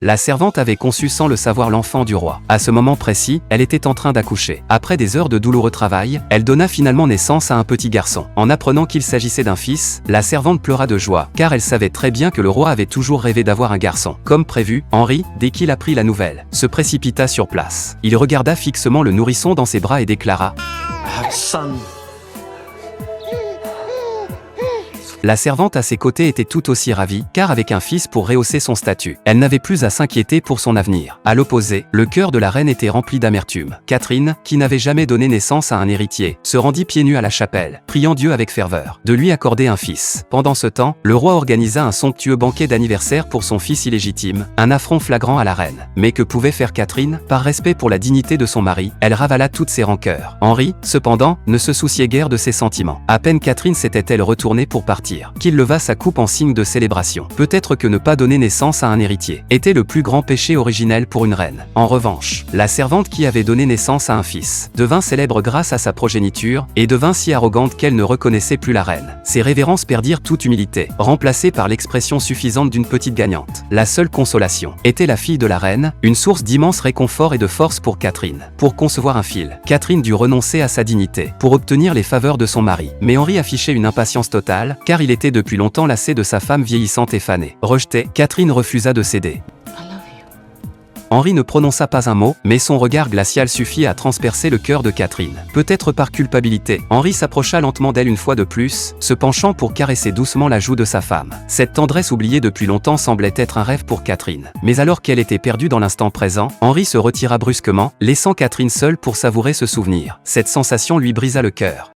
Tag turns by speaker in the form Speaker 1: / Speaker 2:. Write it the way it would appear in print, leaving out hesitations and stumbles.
Speaker 1: La servante avait conçu sans le savoir l'enfant du roi. À ce moment précis, elle était en train d'accoucher. Après des heures de douloureux travail, elle donna finalement naissance à un petit garçon. En apprenant qu'il s'agissait d'un fils, la servante pleura de joie, car elle savait très bien que le roi avait toujours rêvé d'avoir un garçon. Comme prévu, Henri, dès qu'il apprit la nouvelle, se précipita sur place. Il regarda fixement le nourrisson dans ses bras et déclara:
Speaker 2: I have a son.
Speaker 1: La servante à ses côtés était tout aussi ravie, car avec un fils pour rehausser son statut, elle n'avait plus à s'inquiéter pour son avenir. À l'opposé, le cœur de la reine était rempli d'amertume. Catherine, qui n'avait jamais donné naissance à un héritier, se rendit pieds nus à la chapelle, priant Dieu avec ferveur de lui accorder un fils. Pendant ce temps, le roi organisa un somptueux banquet d'anniversaire pour son fils illégitime, un affront flagrant à la reine. Mais que pouvait faire Catherine? Par respect pour la dignité de son mari, elle ravala toutes ses rancœurs. Henri, cependant, ne se souciait guère de ses sentiments. À peine Catherine s'était-elle retournée pour partir, qu'il leva sa coupe en signe de célébration. Peut-être que ne pas donner naissance à un héritier était le plus grand péché originel pour une reine. En revanche, la servante qui avait donné naissance à un fils devint célèbre grâce à sa progéniture, et devint si arrogante qu'elle ne reconnaissait plus la reine. Ses révérences perdirent toute humilité, remplacées par l'expression suffisante d'une petite gagnante. La seule consolation était la fille de la reine, une source d'immense réconfort et de force pour Catherine. Pour concevoir un fil, Catherine dut renoncer à sa dignité pour obtenir les faveurs de son mari. Mais Henri affichait une impatience totale, car il était depuis longtemps lassé de sa femme vieillissante et fanée. Rejetée, Catherine refusa de céder. Henri ne prononça pas un mot, mais son regard glacial suffit à transpercer le cœur de Catherine. Peut-être par culpabilité, Henri s'approcha lentement d'elle une fois de plus, se penchant pour caresser doucement la joue de sa femme. Cette tendresse oubliée depuis longtemps semblait être un rêve pour Catherine. Mais alors qu'elle était perdue dans l'instant présent, Henri se retira brusquement, laissant Catherine seule pour savourer ce souvenir. Cette sensation lui brisa le cœur.